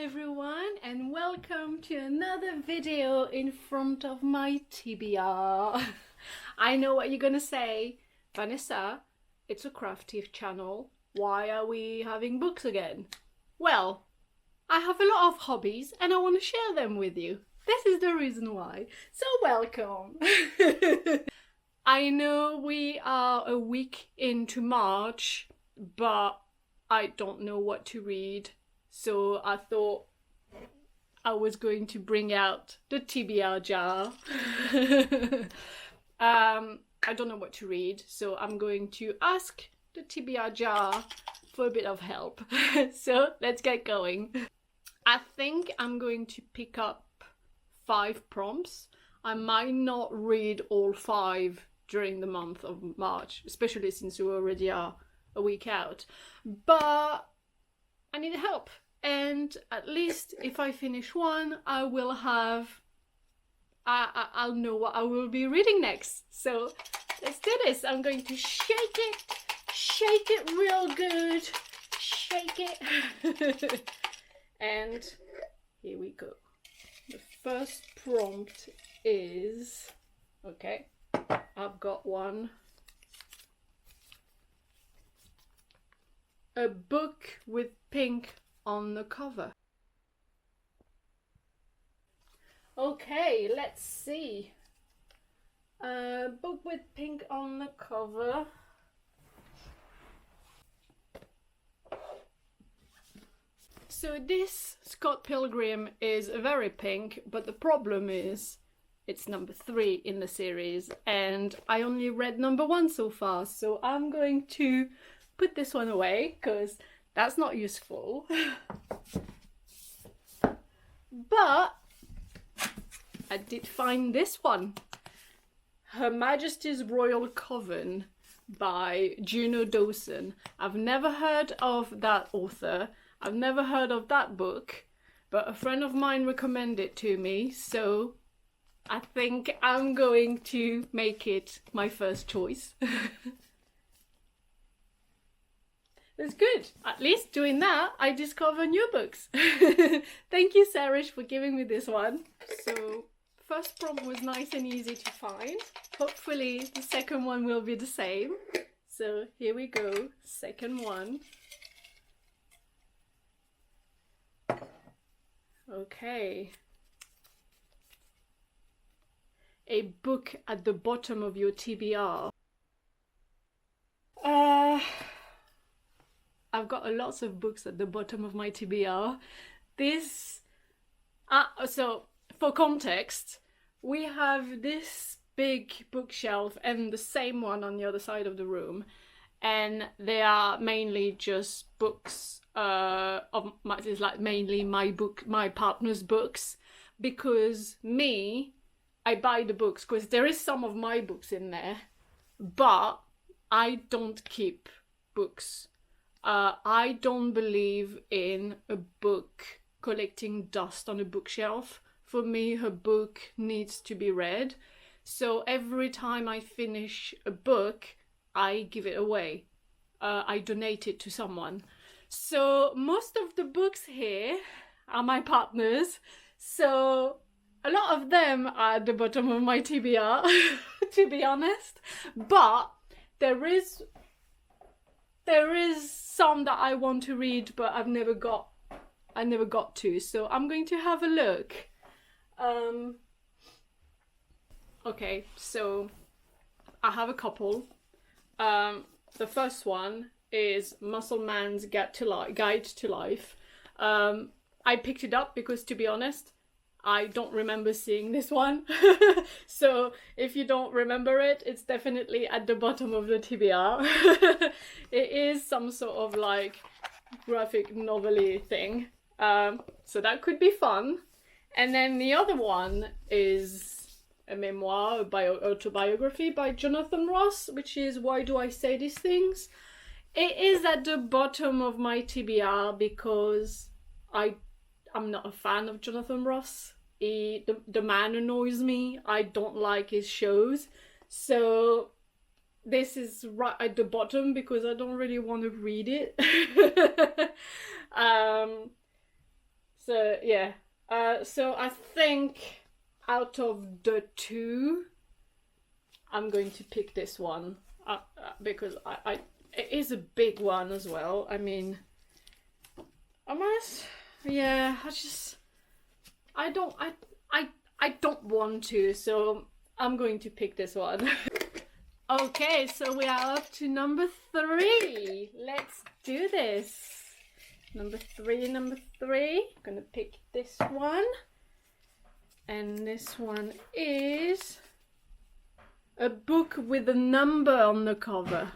everyone, and welcome to another video in front of my TBR. I know what you're gonna say, Vanessa, it's a crafty channel. Why are we having books again? Well, I have a lot of hobbies and I want to share them with you. This is the reason why. So welcome. I know we are a week into March, but I don't know what to read. So I thought I was going to bring out the TBR jar. I don't know what to read, so I'm going to ask the TBR jar for a bit of help. So let's get going. I think I'm going to pick up 5 prompts. I might not read all 5 during the month of March, especially since we already are a week out. But I need help. And at least if I finish one, I will have, I'll know what I will be reading next. So let's do this. I'm going to shake it real good, shake it. And here we go. The first prompt is, okay, I've got one. A book with pink on the cover. Okay, let's see. A book with pink on the cover. So this Scott Pilgrim is very pink, but the problem is it's number 3 in the series and I only read number 1 so far, so I'm going to put this one away because that's not useful. But I did find this one, Her Majesty's Royal Coven by Juno Dawson. I've never heard of that author, I've never heard of that book, but a friend of mine recommended it to me, so I think I'm going to make it my first choice. That's good. At least doing that, I discover new books. Thank you, Sarish, for giving me this one. So, first prompt was nice and easy to find. Hopefully, the second one will be the same. So, here we go. Second one. Okay. A book at the bottom of your TBR. I've got lots of books at the bottom of my TBR. So for context, we have this big bookshelf and the same one on the other side of the room, and they are mainly just books it's like mainly my partner's books, because I buy the books because there is some of my books in there, but I don't keep books. I don't believe in a book collecting dust on a bookshelf. For me, a book needs to be read. So every time I finish a book, I give it away. I donate it to someone. So most of the books here are my partner's. So a lot of them are at the bottom of my TBR, to be honest. But there is some that I want to read, but I never got to. So I'm going to have a look. Okay, so I have a couple. The first one is Muscle Man's Guide to Life. I picked it up because, to be honest, I don't remember seeing this one. So if you don't remember it, it's definitely at the bottom of the TBR. It is some sort of like graphic novel-y thing. So that could be fun. And then the other one is a memoir, autobiography by Jonathan Ross, which is Why Do I Say These Things? It is at the bottom of my TBR because I'm not a fan of Jonathan Ross. The man annoys me. I don't like his shows. So this is right at the bottom because I don't really want to read it. So yeah, so I think out of the two, I'm going to pick this one because it is a big one as well. I mean, yeah, I don't want to, so I'm going to pick this one. Okay, so we are up to number 3. Let's do this. Number three. I'm gonna pick this one. And this one is a book with a number on the cover.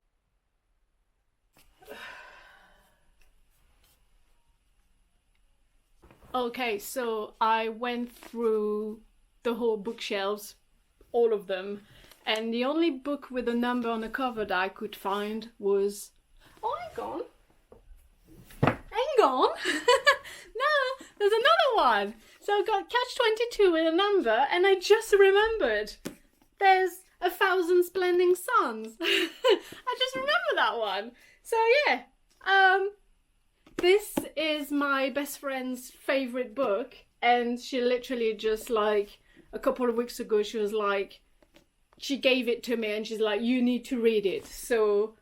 Okay, so I went through the whole bookshelves, all of them, and the only book with a number on the cover that I could find was... Oh, hang on. No, there's another one. So I've got Catch-22 with a number, and I just remembered. There's 1,000 Splendid Suns. I just remember that one. So yeah, this is my best friend's favorite book, and she literally just like a couple of weeks ago, she was like, she gave it to me and she's like, you need to read it. So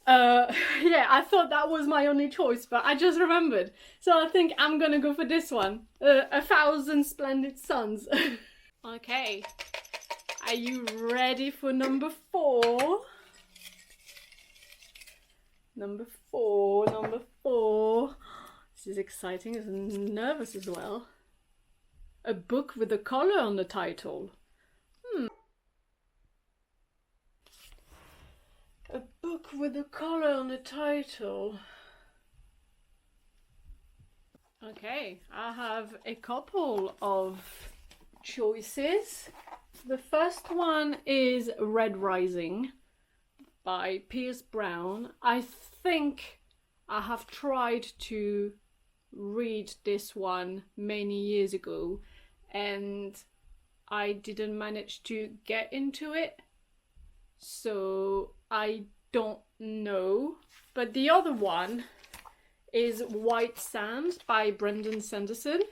yeah, I thought that was my only choice, but I just remembered. So I think I'm gonna go for this one, 1,000 Splendid Suns. Okay, are you ready for number 4? Number four. This is exciting. I'm nervous as well. A book with a collar on the title. A book with a collar on the title. Okay, I have a couple of choices. The first one is Red Rising by Pierce Brown. I think I have tried to read this one many years ago and I didn't manage to get into it, so I don't know. But the other one is White Sand by Brandon Sanderson.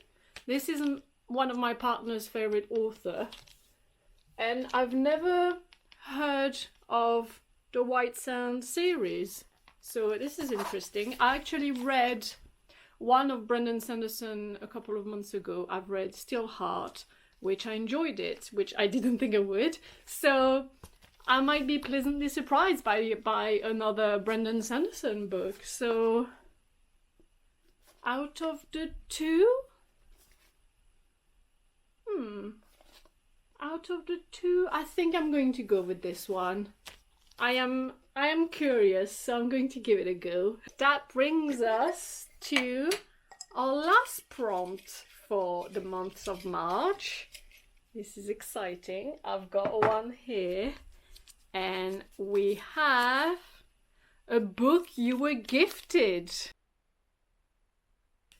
This is one of my partner's favorite author, and I've never heard of the White Sand series, so this is interesting. I actually read one of Brandon Sanderson a couple of months ago. I've read Still Heart, which I enjoyed it, which I didn't think I would. So I might be pleasantly surprised by another Brandon Sanderson book. So out of the two, I think I'm going to go with this one. I am curious, so I'm going to give it a go. That brings us to our last prompt for the month of March. This is exciting. I've got one here, and we have a book you were gifted.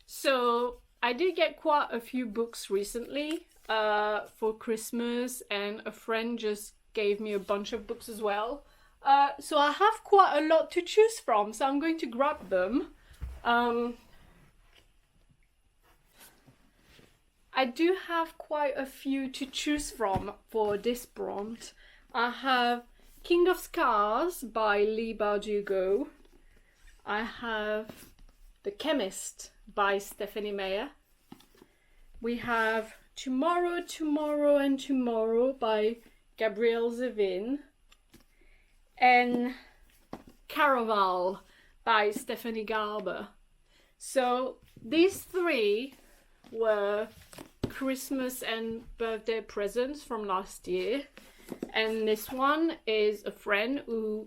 So I did get quite a few books recently for Christmas, and a friend just gave me a bunch of books as well. So I have quite a lot to choose from, so I'm going to grab them. I do have quite a few to choose from for this prompt. I have King of Scars by Leigh Bardugo. I have The Chemist by Stephanie Meyer. We have Tomorrow, Tomorrow and Tomorrow by Gabrielle Zevin. And Caraval by Stephanie Garber. So these three were Christmas and birthday presents from last year, and this one is a friend who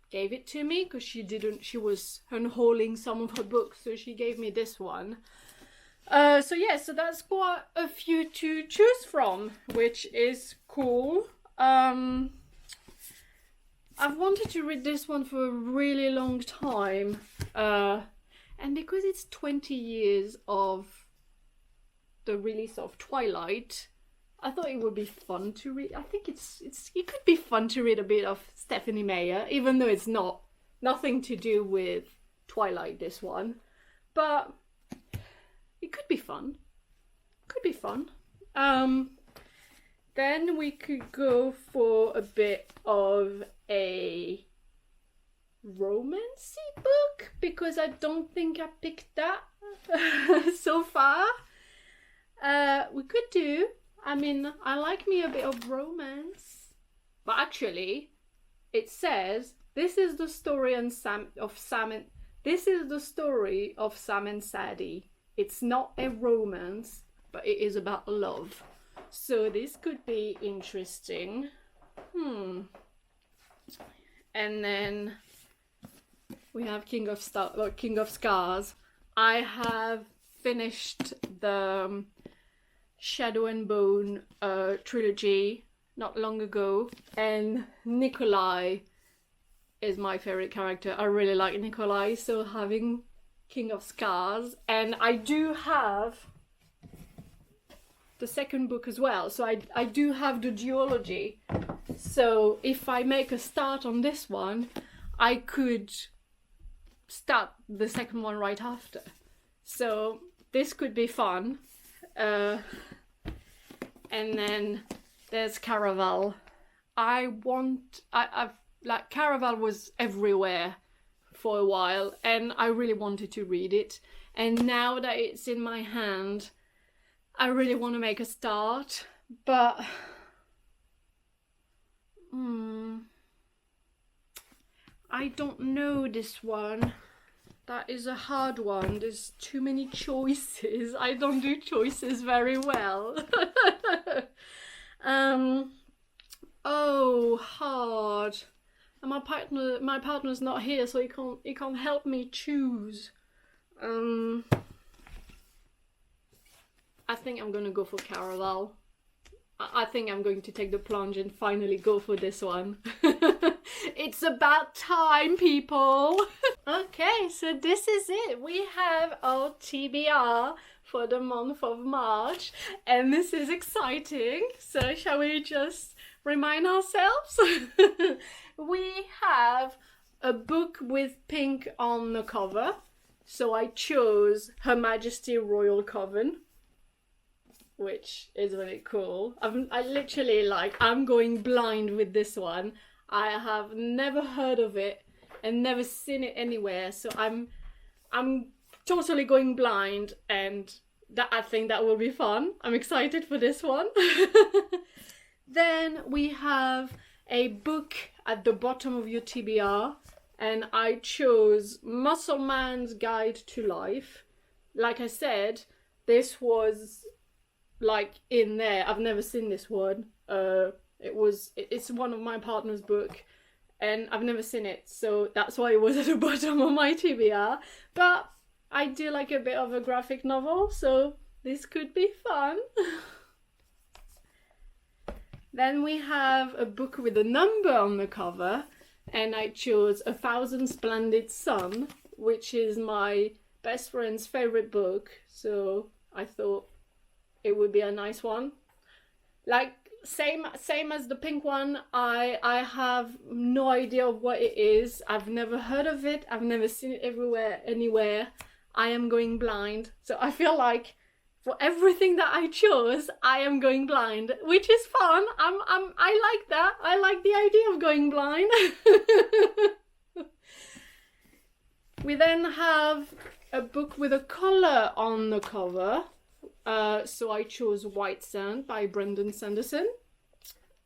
gave it to me because she was unhauling some of her books, so she gave me this one. So yeah, so that's quite a few to choose from, which is cool. I've wanted to read this one for a really long time, and because it's 20 years of the release of Twilight, I thought it would be fun to read. I think it could be fun to read a bit of Stephanie Meyer, even though it's nothing to do with Twilight, this one, but it could be fun. fun. Could be fun. Then we could go for a bit of a romancy book, because I don't think I picked that so far. We could do, I mean, I like me a bit of romance, but actually it says this is the story of Sam and Sadie. It's not a romance, but it is about love. So this could be interesting. And then we have King of Scars. I have finished the Shadow and Bone trilogy not long ago, and Nikolai is my favorite character. I really like Nikolai, so having King of Scars, and I do have the second book as well, so I do have the duology. So if I make a start on this one, I could start the second one right after. So this could be fun. And then there's Caraval. I've like, Caraval was everywhere for a while, and I really wanted to read it. And now that it's in my hand, I really want to make a start, but I don't know this one. That is a hard one. There's too many choices. I don't do choices very well. Oh, hard. And my partner's not here, so he can't help me choose. I think I'm gonna go for Caraval. I think I'm going to take the plunge and finally go for this one. It's about time, people. Okay, so this is it. We have our TBR for the month of March, and this is exciting. So shall we just remind ourselves? We have a book with pink on the cover. So I chose Her Majesty Royal Coven, which is really cool. I literally, like, I'm going blind with this one. I have never heard of it and never seen it anywhere, so I'm totally going blind, and that, I think that will be fun. I'm excited for this one. Then we have a book at the bottom of your TBR, and I chose Muscle Man's Guide to Life. Like I said, this was like in there. I've never seen this one. It's one of my partner's book, and I've never seen it, so that's why it was at the bottom of my TBR. But I do like a bit of a graphic novel, so this could be fun. Then we have a book with a number on the cover, and I chose A Thousand Splendid Sun, which is my best friend's favorite book, so I thought it would be a nice one. Like, same as the pink one, I have no idea of what it is. I've never heard of it. I've never seen it anywhere. I am going blind. So I feel like for everything that I chose, I am going blind, which is fun. I like that. I like the idea of going blind. We then have a book with a color on the cover. So I chose White Sand by Brendan Sanderson.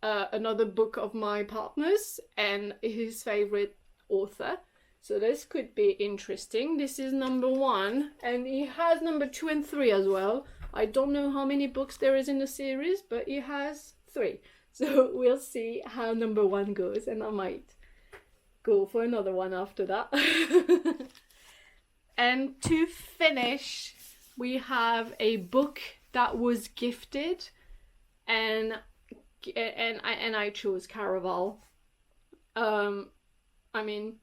Another book of my partner's and his favorite author. So this could be interesting. This is number 1, and he has number 2 and 3 as well. I don't know how many books there is in the series, but he has 3. So we'll see how number 1 goes, and I might go for another one after that. And to finish, we have a book that was gifted, and I chose Caraval. I mean,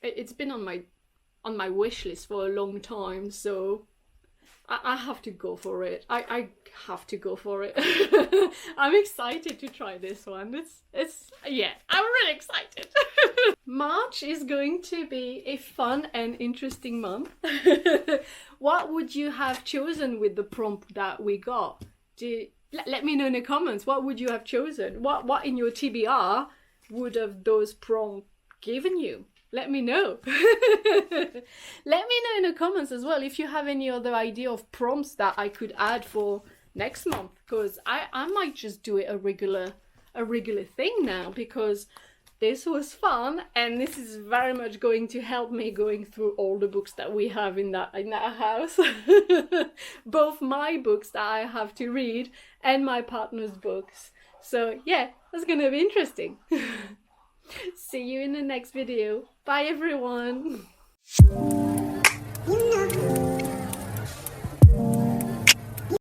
it's been on my wish list for a long time, so I have to go for it. I have to go for it. I'm excited to try this one. Yeah, I'm really excited. March is going to be a fun and interesting month. what would you have chosen with the prompt that we got? Let me know in the comments. What would you have chosen? What in your TBR would have those prompts given you? Let me know. Let me know in the comments as well if you have any other idea of prompts that I could add for next month, because I might just do it a regular thing now, because this was fun and this is very much going to help me going through all the books that we have in that house. Both my books that I have to read and my partner's books. So yeah, that's gonna be interesting. See you in the next video. Bye everyone.